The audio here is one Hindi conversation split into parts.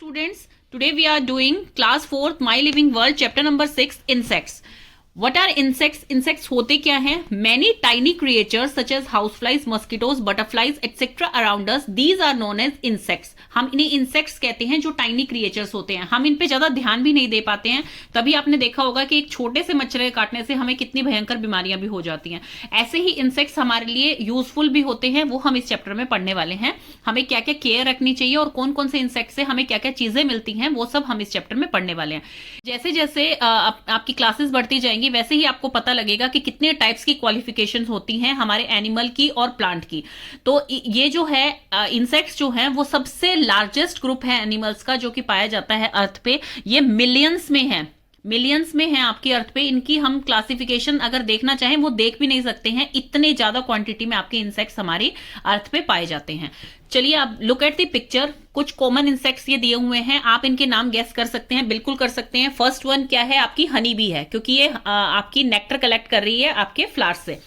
students, today we are doing class 4th My Living World chapter number 6 insects. What are insects? Insects होते क्या हैं? Many tiny creatures such as houseflies, mosquitoes, butterflies, etc. around us. These are known as insects. हम इन्हें insects कहते हैं जो tiny creatures होते हैं. हम इन पे ज्यादा ध्यान भी नहीं दे पाते हैं. तभी आपने देखा होगा कि एक छोटे से मच्छर के काटने से हमें कितनी भयंकर बीमारियां भी हो जाती हैं. ऐसे ही insects हमारे लिए यूजफुल भी होते हैं, वो हम इस चैप्टर में पढ़ने वाले हैं. हमें क्या क्या केयर रखनी चाहिए और कौन कौन से insects से हमें क्या क्या चीजें मिलती हैं, वो सब हम इस चैप्टर में पढ़ने वाले हैं. जैसे जैसे आपकी क्लासेस बढ़ती जाएंगी वैसे ही आपको पता लगेगा कि कितने टाइप्स की क्वालिफिकेशंस होती हैं हमारे एनिमल की और प्लांट की. तो ये जो है इंसेक्ट्स जो हैं वो सबसे लार्जेस्ट ग्रुप है एनिमल्स का जो कि पाया जाता है अर्थ पे. ये मिलियंस में है आपकी अर्थ पे. इनकी हम क्लासिफिकेशन अगर देखना चाहें वो देख भी नहीं सकते हैं, इतने ज्यादा क्वांटिटी में आपके इंसेक्ट्स हमारी अर्थ पे पाए जाते हैं. चलिए आप लुक एट द पिक्चर. कुछ कॉमन इंसेक्ट्स ये दिए हुए हैं, आप इनके नाम गेस कर सकते हैं, बिल्कुल कर सकते हैं. फर्स्ट वन क्या है? आपकी हनी बी है, क्योंकि ये आपकी नेक्टर कलेक्ट कर रही है आपके फ्लावर से.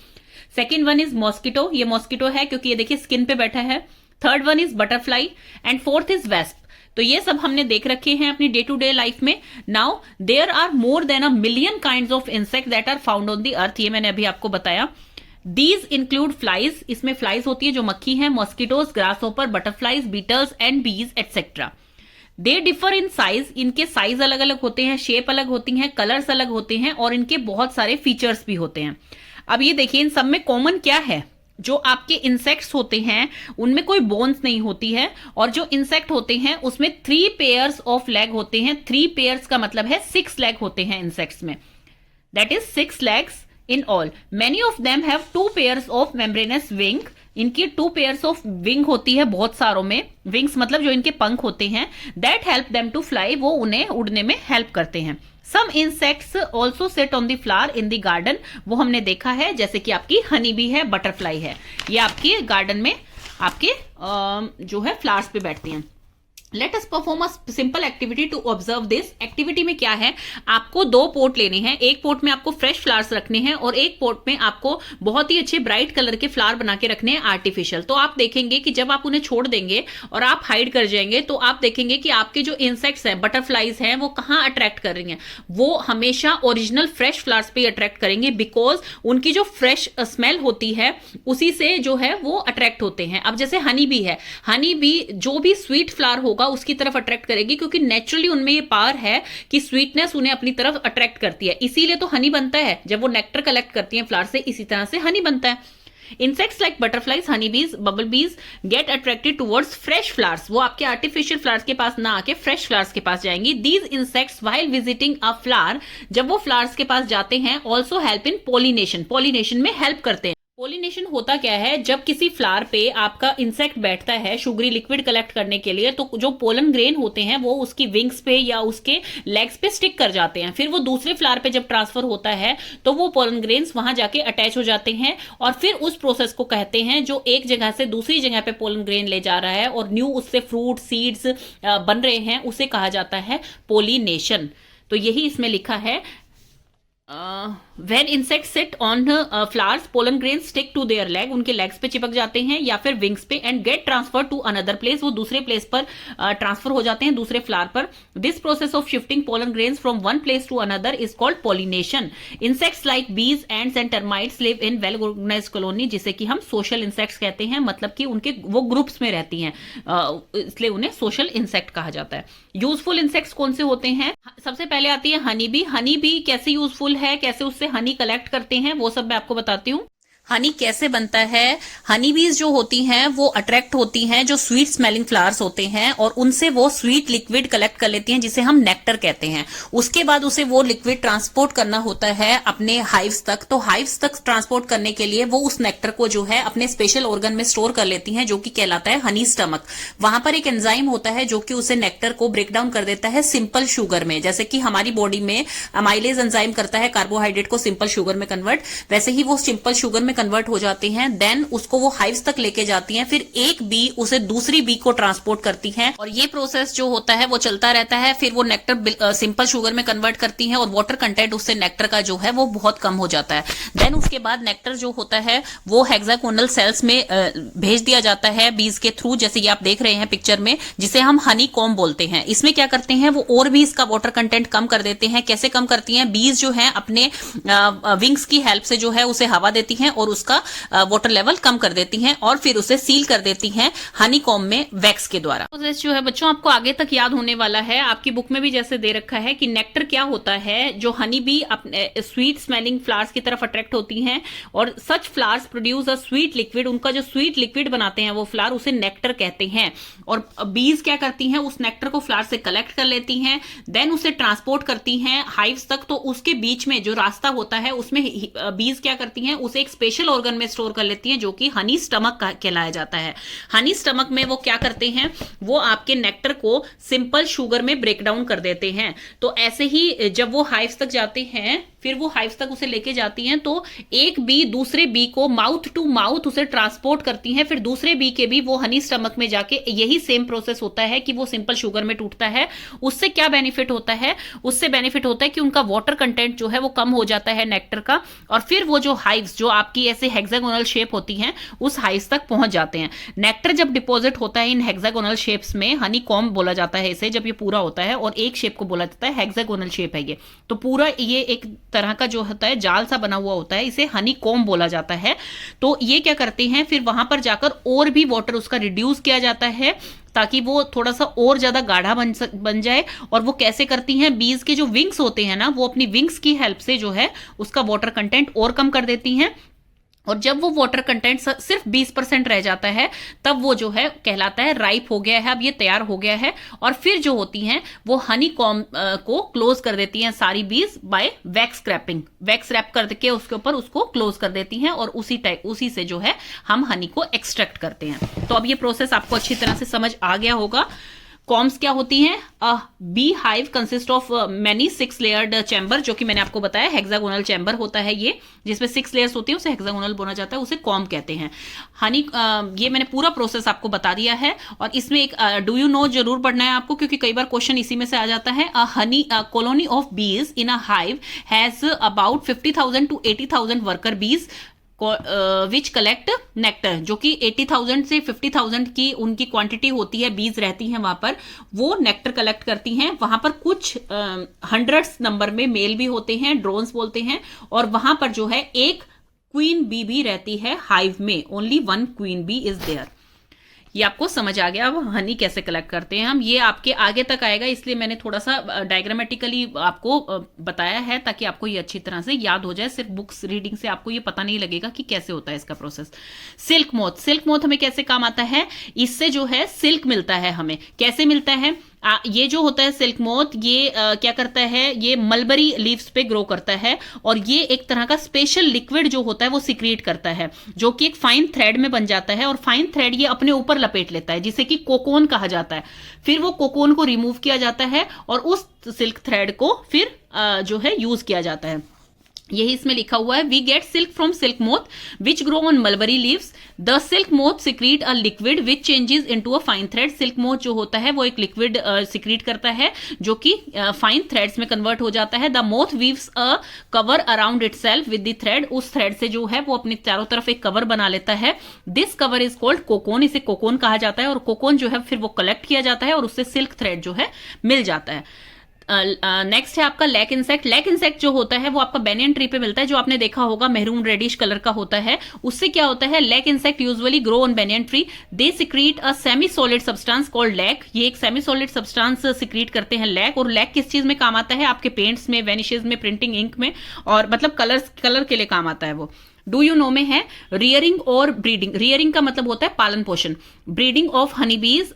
सेकेंड वन इज मॉस्किटो, ये मॉस्किटो है क्योंकि ये देखिए स्किन पे बैठा है. Third one is butterfly and fourth is wasp. तो ये सब हमने देख रखे हैं अपनी डे टू डे लाइफ में. Now there are more than a million kinds of insect that are found on the earth. ये मैंने अभी आपको बताया. दीज इंक्लूड फ्लाइज, इसमें फ्लाइज होती है जो मक्खी है, mosquitoes, grasshopper, butterflies, Beatles and बीज etcetera. They differ in size, इनके साइज अलग अलग होते हैं, शेप अलग होती हैं, कलर्स अलग होते हैं और इनके बहुत सारे फीचर्स भी होते हैं. अब ये देखिए इन सब में कॉमन क्या है? जो आपके इंसेक्ट्स होते हैं उनमें कोई बोन्स नहीं होती है, और जो इंसेक्ट होते हैं उसमें 3 पेयर्स ऑफ लेग होते हैं. 3 पेयर्स का मतलब है 6 लेग होते हैं इंसेक्ट्स में. That is 6 legs in all. Many of them have 2 pairs of membranous wing. इनकी 2 pairs of wing होती है बहुत सारों में. Wings मतलब जो इनके पंख होते हैं. That help them to fly, वो उन्हें उड़ने में हेल्प करते हैं. Some insects also sit on the flower in the garden. वो हमने देखा है, जैसे कि आपकी हनी बी है, बटरफ्लाई है, ये आपके गार्डन में आपके जो है फ्लावर्स पे बैठती हैं. Let us perform a simple activity to observe this. Activity में क्या है? आपको 2 पोट लेने हैं. एक पोट में आपको फ्रेश फ्लावर्स रखने हैं और एक पोट में आपको बहुत ही अच्छे ब्राइट कलर के फ्लावर बना के रखने हैं आर्टिफिशियल. तो आप देखेंगे कि जब आप उन्हें छोड़ देंगे और आप हाइड कर जाएंगे तो आप देखेंगे कि आपके जो इंसेक्ट्स हैं, बटरफ्लाइज हैं, वो कहाँ अट्रैक्ट कर रही हैं? वो हमेशा ओरिजिनल फ्रेश फ्लावर्स पे अट्रैक्ट करेंगे, बिकॉज उनकी जो फ्रेश स्मेल होती है उसी से जो है वो अट्रैक्ट होते हैं. अब जैसे हनी बी है, हनी बी जो भी स्वीट फ्लावर होगा उसकी तरफ अट्रैक्ट करेगी, क्योंकि नेचुरली उनमें ये पावर है कि स्वीटनेस उन्हें अपनी तरफ अट्रैक्ट करती है. इसीलिए तो हनी बनता है, जब वो नेक्टर कलेक्ट करती है फ्लावर से, इसी तरह से हनी बनता है. Insects like butterflies, honeybees, bumblebees get attracted towards fresh flowers. वो आपके artificial flowers के पास ना आके fresh flowers के पास जाएंगी. These insects while visiting a flower, जब वो flowers के पास जाते हैं, also help in pollination. Pollination में help करते हैं. पोलिनेशन होता क्या है? जब किसी फ्लावर पे आपका इंसेक्ट बैठता है शुगरी लिक्विड कलेक्ट करने के लिए, तो जो पोलन ग्रेन होते हैं वो उसकी विंग्स पे या उसके लेग्स पे स्टिक कर जाते हैं. फिर वो दूसरे फ्लावर पे जब ट्रांसफर होता है तो वो पोलन ग्रेन्स वहां जाके अटैच हो जाते हैं, और फिर उस प्रोसेस को कहते हैं, जो एक जगह से दूसरी जगह पे पोलन ग्रेन ले जा रहा है और न्यू उससे फ्रूट सीड्स बन रहे हैं, उसे कहा जाता है पोलिनेशन. तो यही इसमें लिखा है. When insects sit on flowers, pollen grains stick to their leg. उनके legs पे चिपक जाते हैं या फिर wings पे, and get transferred to another place. वो दूसरे place पर ट्रांसफर हो जाते हैं, दूसरे flower पर. This process of shifting pollen grains from one place to another is called pollination. Insects like bees, ants and termites live in well organized colony, जिसे कि हम social insects कहते हैं. मतलब कि उनके वो ग्रुप्स में रहती हैं, इसलिए उन्हें social insect कहा जाता है. यूजफुल इंसेक्ट्स कौन से होते हैं? सबसे पहले आती है हनी बी. हनी बी कैसे यूजफुल है, कैसे उससे हनी कलेक्ट करते हैं, वो सब मैं आपको बताती हूँ. हनी कैसे बनता है? हनी बीज जो होती हैं वो अट्रैक्ट होती हैं जो स्वीट स्मेलिंग फ्लावर्स होते हैं, और उनसे वो स्वीट लिक्विड कलेक्ट कर लेती हैं जिसे हम नेक्टर कहते हैं. उसके बाद उसे वो लिक्विड ट्रांसपोर्ट करना होता है अपने हाइव्स तक. तो हाइव्स तक ट्रांसपोर्ट करने के लिए वो उस नेक्टर को जो है अपने स्पेशल ऑर्गन में स्टोर कर लेती हैं, जो कि कहलाता है हनी स्टमक. वहां पर एक एंजाइम होता है जो कि उसे नेक्टर को ब्रेक डाउन कर देता है सिंपल शुगर में. जैसे कि हमारी बॉडी में अमाइलेज एंजाइम करता है कार्बोहाइड्रेट को सिंपल शुगर में कन्वर्ट, वैसे ही वो सिंपल शुगर में कन्वर्ट हो जाते हैं, देन उसको वो हाइव्स तक लेके जाती हैं, फिर एक बी उसे दूसरी बी को ट्रांसपोर्ट करती है और ये प्रोसेस जो होता है वो चलता रहता है। फिर वो नेक्टर सिंपल शुगर में कन्वर्ट करती है और वाटर कंटेंट उससे नेक्टर का जो है वो बहुत कम हो जाता है। देन उसके बाद नेक्टर जो होता है वो हेक्सागोनल सेल्स में भेज दिया जाता है बीज के थ्रू, जैसे ये आप देख रहे हैं पिक्चर में, जिसे हम हनी कॉम्ब बोलते हैं। इसमें क्या करते हैं वो और भी इसका वाटर कंटेंट कम कर देते हैं। कैसे कम करती हैं? बीज जो है अपने विंग्स की हेल्प से जो है उसे हवा देती हैं और उसका वाटर लेवल कम कर देती हैं और फिर उसे सील कर देती हैं हनी कॉम्ब में वैक्स के द्वारा। प्रोसेस जो है बच्चों आपको आगे तक याद होने वाला है। आपकी बुक में भी जैसे दे रखा है कि नेक्टर क्या होता है, जो हनी बी अपने स्वीट स्मेलिंग फ्लावर्स की तरफ अट्रैक्ट होती हैं और such flowers produce a sweet liquid. उनका जो स्वीट लिक्विड बनाते हैं वो फ्लावर, उसे नेक्टर कहते हैं। और बीज क्या करती हैं, उस नेक्टर को फ्लावर से कलेक्ट कर लेती हैं, देन उसे ट्रांसपोर्ट करती हैं हाइव्स तक। तो उसके बीच में जो रास्ता होता है उसमें बीज क्या करती हैं, उसे एक स्पेशल ऑर्गन में स्टोर कर लेती हैं जो कि हनी स्टमक कहलाया जाता है। हनी स्टमक में वो क्या करते हैं, वो आपके नेक्टर को सिंपल शुगर में ब्रेक डाउन कर देते हैं। तो ऐसे ही जब वो हाइव्स तक जाते हैं, फिर वो हाइव्स तक उसे लेके जाती हैं, तो एक बी दूसरे बी को माउथ टू माउथ उसे ट्रांसपोर्ट करती हैं। फिर दूसरे बी के भी वो हनी स्टमक में जाके यही सेम प्रोसेस होता है कि वो सिंपल शुगर में टूटता है। उससे क्या बेनिफिट होता है, उससे बेनिफिट होता है कि उनका वाटर कंटेंट जो है वो कम हो जाता है नेक्टर का, और फिर वो जो हाइव्स जो आपकी ऐसे हेक्सागोनल शेप होती हैं उस हाइव्स तक पहुंच जाते हैं। नेक्टर जब डिपॉजिट होता है इन हेक्सागोनल शेप्स में, हनी कॉम्ब बोला जाता है इसे, जब ये पूरा होता है, और एक शेप को बोला जाता है हेक्सागोनल शेप है ये, तो पूरा ये एक तरह का जो होता है जाल सा बना हुआ होता है, इसे हनी कॉम्ब बोला जाता है। तो ये क्या करते हैं, फिर वहां पर जाकर और भी वाटर उसका रिड्यूस किया जाता है ताकि वो थोड़ा सा और ज्यादा गाढ़ा बन जाए। और वो कैसे करती हैं, बीज के जो विंग्स होते हैं ना, वो अपनी विंग्स की हेल्प से जो है उसका वाटर कंटेंट और कम कर देती हैं। और जब वो वाटर कंटेंट सिर्फ 20% रह जाता है, तब वो जो है कहलाता है राइप हो गया है, अब ये तैयार हो गया है। और फिर जो होती हैं वो हनी कॉम्ब को क्लोज कर देती हैं सारी बीज बाय वैक्स क्रैपिंग। वैक्स रैप करके उसके ऊपर उसको क्लोज कर देती हैं और उसी से जो है हम हनी को एक्सट्रैक्ट करते हैं। तो अब ये प्रोसेस आपको अच्छी तरह से समझ आ गया होगा। कॉम्ब्स क्या होती हैं? Bee hive consist of many 6 layered chamber, जो कि मैंने आपको बताया हेक्सागोनल चैम्बर होता है ये, जिसमें 6 लेयर्स होती है, उसे हेक्सागोनल बोला जाता है, उसे कॉम्ब कहते हैं। हनी ये मैंने पूरा प्रोसेस आपको बता दिया है। और इसमें एक डू यू नो जरूर पढ़ना है आपको, क्योंकि कई बार क्वेश्चन इसी में से आ जाता है। Honey colony of bees in a hive has about 50,000 to 80,000 worker bees which collect nectar, जो कि 80,000 से 50,000 की उनकी क्वांटिटी होती है, बीज रहती हैं वहां पर, वो नेक्टर कलेक्ट करती हैं। वहां पर कुछ हंड्रेड्स नंबर में मेल भी होते हैं, ड्रोन्स बोलते हैं, और वहां पर जो है एक क्वीन बी भी रहती है हाइव में, only 1 queen bee is there. ये आपको समझ आ गया अब हनी कैसे कलेक्ट करते हैं हम। ये आपके आगे तक आएगा, इसलिए मैंने थोड़ा सा डायग्रामेटिकली आपको बताया है ताकि आपको ये अच्छी तरह से याद हो जाए। सिर्फ बुक्स रीडिंग से आपको ये पता नहीं लगेगा कि कैसे होता है इसका process. Silk moth, silk moth हमें कैसे काम आता है? इससे जो है सिल्क मिलता है हमें। कैसे मिलता है? ये जो होता है सिल्क मोथ, ये क्या करता है, ये मलबरी लीव्स पे ग्रो करता है, और ये एक तरह का स्पेशल लिक्विड जो होता है वो सिक्रिएट करता है, जो कि एक फाइन थ्रेड में बन जाता है, और फाइन थ्रेड ये अपने ऊपर लपेट लेता है, जिसे कि कोकोन कहा जाता है। फिर वो कोकोन को रिमूव किया जाता है और उस सिल्क थ्रेड को फिर जो है यूज किया जाता है। यही इसमें लिखा हुआ है, we get silk from silk moth which grow on mulberry leaves. The silk moth secrete a liquid which changes into a fine thread. Silk moth जो होता है वो एक लिक्विड सिक्रीट करता है जो कि फाइन थ्रेड्स में कन्वर्ट हो जाता है। The moth weaves a cover around itself with the thread. उस थ्रेड से जो है वो अपनी चारों तरफ एक कवर बना लेता है। This cover is called cocoon. इसे कोकोन कहा जाता है, और कोकोन जो है फिर वो कलेक्ट किया जाता है और उससे सिल्क थ्रेड जो है मिल जाता है। नेक्स्ट है आपका लैक इंसेक्ट। लैक इंसेक्ट जो होता है वो आपका बेनियन ट्री पे मिलता है, जो आपने देखा होगा मेहरून रेडिश कलर का होता है। उससे क्या होता है, lac insect usually grow on banyan tree. They secrete a semi solid substance called lac. ये एक सेमी सॉलिड सब्सटेंस सिक्रीट करते हैं लैक। और लैक किस चीज में काम आता है? आपके पेंट्स में, वेनिशेस में, प्रिंटिंग इंक में, और मतलब कलर के लिए काम आता है वो। डू यू नो में है रियरिंग और ब्रीडिंग। रियरिंग का मतलब होता है पालन पोषण। ब्रीडिंग ऑफ हनी बीज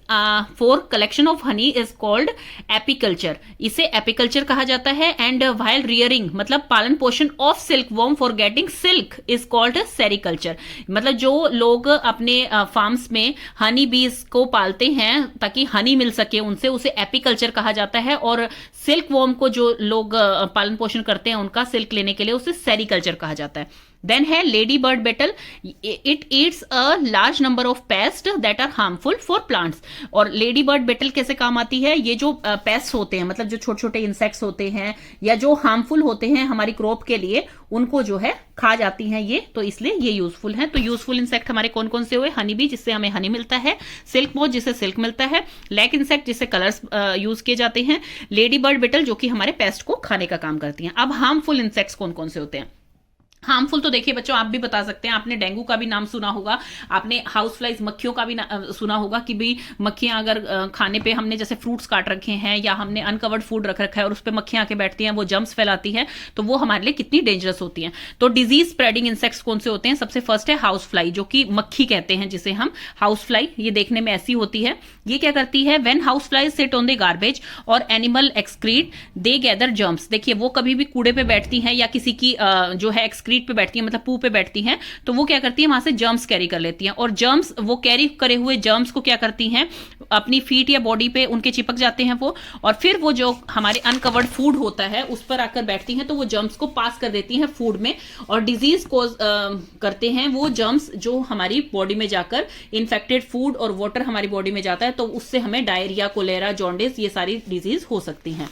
for collection of honey is called apiculture. इसे एपीकल्चर कहा जाता है। एंड व्हाइल रियरिंग मतलब पालन पोषण of silk worm for getting silk is called sericulture. मतलब जो लोग अपने फार्म्स में हनी बीज को पालते हैं ताकि हनी मिल सके उनसे, उसे एपीकल्चर कहा जाता है। और सिल्क वॉर्म को जो लोग पालन पोषण करते हैं उनका सिल्क लेने के लिए, उसे सेरिकल्चर कहा जाता है। देन है lady bird beetle, it eats a large number of pest that are harmful for plants. और लेडी बर्ड बेटल कैसे काम आती है, ये जो पेस्ट होते हैं, मतलब जो छोटे छोटे इंसेक्ट्स होते हैं या जो हार्मफुल होते हैं हमारी क्रॉप के लिए, उनको जो है खा जाती हैं ये, तो इसलिए ये यूजफुल है। तो यूजफुल इंसेक्ट हमारे कौन कौन से हुए, हनी बी जिससे हमें हनी मिलता है, सिल्क मोथ जिससे सिल्क मिलता है, लैक इंसेक्ट जिससे कलर्स यूज किए जाते हैं, लेडी बर्ड बेटल जो कि हमारे पेस्ट को खाने का काम करती हैं। अब हार्मफुल इंसेक्ट्स कौन कौन से होते हैं। हार्मफुल तो देखिए बच्चों आप भी बता सकते हैं, आपने डेंगू का भी नाम सुना होगा, आपने हाउस फ्लाइज मक्खियों का भी सुना होगा कि भाई मक्खियां अगर खाने पे हमने जैसे फ्रूट्स काट रखे हैं या हमने अनकवर्ड फूड रख रखा है और उस पर मक्खियां आके बैठती हैं, वो जम्स फैलाती है, तो वो हमारे लिए कितनी डेंजरस होती हैं। तो डिजीज स्प्रेडिंग इंसेक्ट्स कौन से होते हैं, सबसे फर्स्ट है हाउस फ्लाई, जो कि मक्खी कहते हैं जिसे हम, हाउस फ्लाई ये देखने में ऐसी होती है। ये क्या करती है, when house flies sit on the garbage और animal excreta they gather germs. देखिए वो कभी भी कूड़े पे बैठती हैं या किसी की जो है एक्सक्रीट पे बैठती है, मतलब पू पे बैठती हैं, तो वो क्या करती है वहां से जर्म्स कैरी कर लेती हैं, और जर्म्स वो कैरी करे हुए जर्म्स को क्या करती हैं, अपनी फीट या बॉडी पे उनके चिपक जाते हैं वो, और फिर वो जो हमारे अनकवर्ड फूड होता है उस पर आकर बैठती हैं, तो वो जर्म्स को पास कर देती हैं फूड में और डिजीज कोज करते हैं वो जर्म्स, जो हमारी बॉडी में जाकर इन्फेक्टेड फूड और वाटर हमारी बॉडी में जाता है, तो उससे हमें डायरिया, कोलेरा, जॉन्डिस ये सारी डिजीज हो सकती हैं।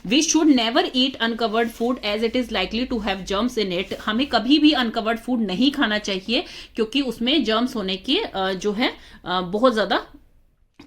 We should never eat uncovered food as it is likely to have germs in it। हमें कभी भी अनकवर्ड फूड नहीं खाना चाहिए क्योंकि उसमें जर्म्स होने के जो है बहुत ज्यादा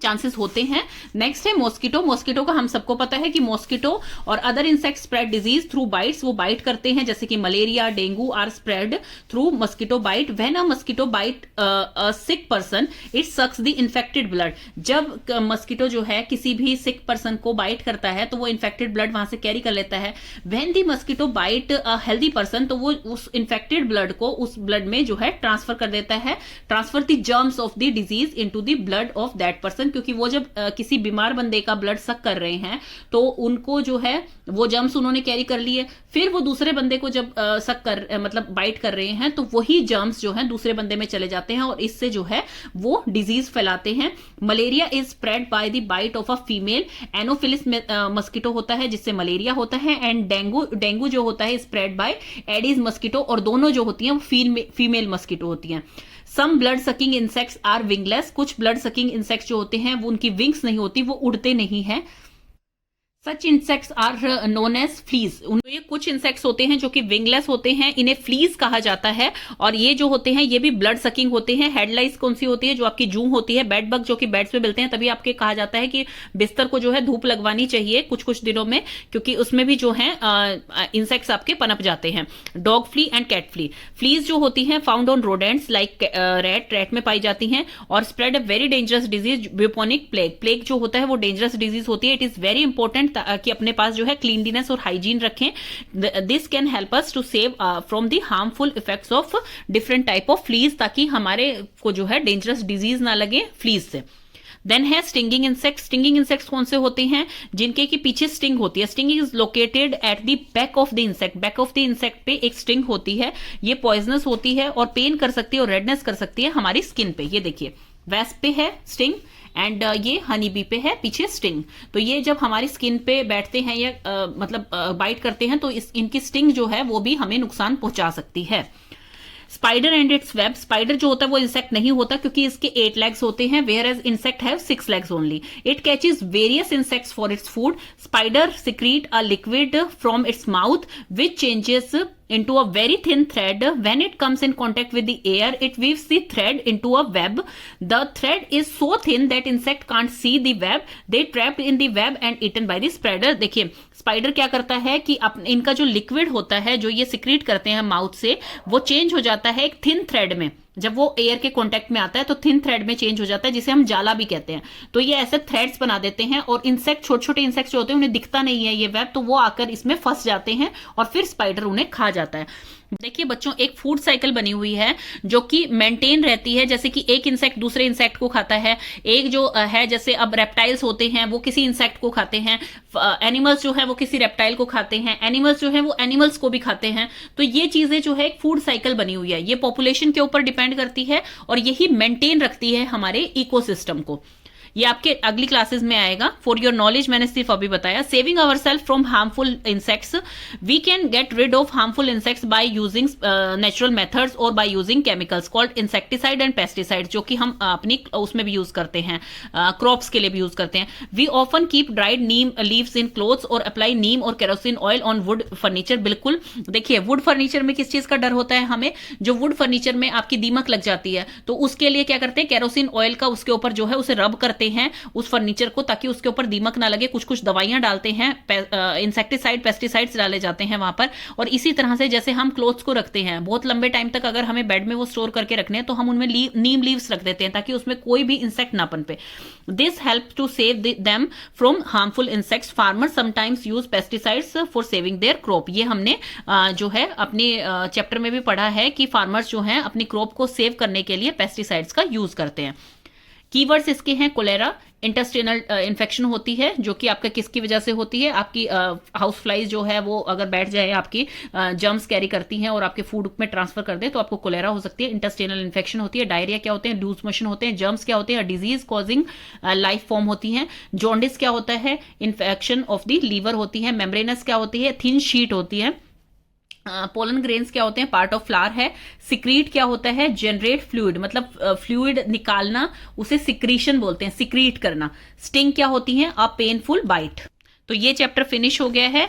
चांसेस होते हैं। नेक्स्ट है मॉस्किटो। मॉस्किटो का हम सबको पता है कि मॉस्किटो और other insect spread disease through bites, वो बाइट करते हैं, जैसे कि malaria, dengue are spread through mosquito bite. When a mosquito bite a sick person it sucks the infected blood. जब मॉस्किटो जो है किसी भी सिक पर्सन को बाइट करता है तो वो इन्फेक्टेड ब्लड वहां से कैरी कर लेता है। When the mosquito bite a healthy person, तो वो उस इन्फेक्टेड ब्लड को उस ब्लड में जो है ट्रांसफर कर देता है, transfer the germs of the disease into the blood of that person. क्योंकि वो जब किसी बीमार बंदे का ब्लड सक कर रहे हैं तो उनको जो है वो जर्म्स उन्होंने कैरी कर लिए, फिर वो दूसरे बंदे को जब सक कर मतलब बाइट कर रहे हैं तो वही जर्म्स जो है दूसरे बंदे में चले जाते हैं और इससे जो है वो डिजीज फैलाते हैं। Malaria is spread by the bite of a female anopheles mosquito होता है जिससे मलेरिया होता है, एंड डेंगू जो होता है स्प्रेड बाय एडिस मस्किटो, और दोनों जो होती हैं वो फीमेल मस्किटो होती हैं। Some blood sucking insects are wingless. कुछ ब्लड सकिंग इंसेक्ट्स जो होते हैं वो उनकी विंग्स नहीं होती, वो उड़ते नहीं हैं। Such insects are known as fleas. ये कुछ इंसेक्ट्स होते हैं जो कि विंगलेस होते हैं, इन्हें फ्लीज कहा जाता है, और ये जो होते हैं ये भी ब्लड सकिंग होते हैं। हेडलाइस कौन सी होती है, जो आपकी जूं होती है, बेड बग जो कि बेड्स पे मिलते हैं, तभी आपके कहा जाता है कि बिस्तर को जो है धूप लगवानी चाहिए कुछ कुछ दिनों में, क्योंकि उसमें भी जो है इंसेक्ट्स आपके पनप जाते हैं। Dog flea and cat flea. Fleas जो होती है found on rodents like rat में पाई जाती हैं और spread a very dangerous disease bubonic plague. Plague जो होता है वो डेंजरस डिजीज होती है। इट इज वेरी इंपॉर्टेंट कि अपने पास जो है क्लीनलीनेस और हाइजीन रखें। This can help us to save from the harmful effects of different type of fleas, ताकि हमारे को जो है डेंजरस डिजीज ना लगे फ्लीज से। देन है स्टिंगिंग इंसेक्ट। स्टिंगिंग इंसेक्ट्स कौन से होते हैं, जिनके की पीछे स्टिंग होती है। Sting is located at the back of the insect. Back of the insect पे एक स्टिंग होती है, ये पॉइजनस होती है और पेन कर सकती है और रेडनेस कर सकती है हमारी स्किन पे। ये देखिए वेस्प पे है स्टिंग एंड ये हनी बी पे है पीछे स्टिंग। तो ये जब हमारी स्किन पे बैठते हैं या मतलब बाइट करते हैं तो इनकी स्टिंग जो है वो भी हमें नुकसान पहुंचा सकती है। Spider and it's web. Spider जो होता है वो इंसेक्ट नहीं होता क्योंकि इसके 8 लेग्स होते हैं, whereas insect have 6 legs only. It catches various insects for its food. Spider secrete a liquid from its mouth which changes into a very thin thread. When it comes in contact with the air, it weaves the thread into a web. The thread is so thin that insect can't see the web. They trapped in the web and eaten by the spider. देखिए स्पाइडर क्या करता है कि इनका जो लिक्विड होता है जो ये सिक्रीट करते हैं माउथ से, वो चेंज हो जाता है एक थिन थ्रेड में। जब वो एयर के कांटेक्ट में आता है तो थिन थ्रेड में चेंज हो जाता है, जिसे हम जाला भी कहते हैं। तो ये ऐसे थ्रेड्स बना देते हैं और इंसेक्ट, छोटे छोटे इंसेक्ट जो होते हैं उन्हें दिखता नहीं है ये वेब, तो वो आकर इसमें फंस जाते हैं और फिर स्पाइडर उन्हें खा जाता है। देखिए बच्चों एक फूड साइकिल बनी हुई है जो कि मेंटेन रहती है, जैसे कि एक इंसेक्ट दूसरे इंसेक्ट को खाता है, एक जो है जैसे अब रेप्टाइल्स होते हैं वो किसी इंसेक्ट को खाते हैं, एनिमल्स जो है वो किसी रेप्टाइल को खाते हैं, एनिमल्स जो है वो एनिमल्स को भी खाते हैं। तो ये चीजें जो है एक फूड साइकिल बनी हुई है, ये पॉपुलेशन के ऊपर डिपेंड करती है और यही मेंटेन रखती है हमारे इकोसिस्टम को। ये आपके अगली क्लासेस में आएगा। फॉर योर नॉलेज मैंने सिर्फ अभी बताया। Saving our self from harmful insects, we can get rid of harmful insects by using natural methods और by using chemicals called insecticide and pesticide, जो कि हम अपनी उसमें भी यूज करते हैं, क्रॉप्स के लिए भी यूज करते हैं। We often keep dried neem leaves in clothes और अप्लाई नीम और kerosene oil on wood furniture. बिल्कुल देखिए, वुड फर्नीचर में किस चीज का डर होता है हमें, जो वुड फर्नीचर में आपकी दीमक लग जाती है, तो उसके लिए क्या करते हैं, केरोसिन ऑयल का उसके ऊपर जो है उसे रब करते हैं उस फर्नीचर को, ताकि उसके ऊपर दीमक ना लगे। कुछ कुछ दवाइयां डालते हैं, इंसेक्टिसाइड पेस्टिसाइड्स डाले जाते हैं वहां पर। और इसी तरह से जैसे हम क्लोथ्स को रखते हैं बहुत लंबे टाइम तक, अगर हमें बेड में वो स्टोर करके रखने हैं तो हम उनमें नीम लीव्स रख देते हैं ताकि उसमें कोई भी इंसेक्ट ना पनपे। This help to save them from harmful insects. Farmers sometimes use pesticides for saving their crop. ये हमने जो है अपने चैप्टर में भी पढ़ा है कि फार्मर्स जो हैं अपनी क्रॉप को सेव करने के लिए पेस्टिसाइड्स का यूज करते हैं। कीवर्ड्स इसके हैं, कोलेरा इंटेस्टिनल इन्फेक्शन होती है, जो कि आपका किसकी वजह से होती है, आपकी हाउस फ्लाइज जो है वो अगर बैठ जाए, आपकी जर्म्स कैरी करती हैं और आपके फूड में ट्रांसफर कर दे तो आपको कोलेरा हो सकती है। इंटेस्टिनल इन्फेक्शन होती है। डायरिया क्या होते हैं, लूज मोशन होते हैं। जर्म्स क्या होते हैं, डिजीज कॉजिंग लाइफ फॉर्म होती हैं। जॉन्डिस क्या होता है, इन्फेक्शन ऑफ द लीवर होती है। मेम्ब्रेनस क्या होती है, थिन शीट होती है। पोलन ग्रेन्स क्या होते हैं, पार्ट ऑफ फ्लावर है। सिक्रीट क्या होता है, जनरेट फ्लूइड, मतलब फ्लूइड निकालना, उसे सिक्रीशन बोलते हैं, सिक्रीट करना। स्टिंग क्या होती है, अ पेनफुल बाइट। तो ये चैप्टर फिनिश हो गया है।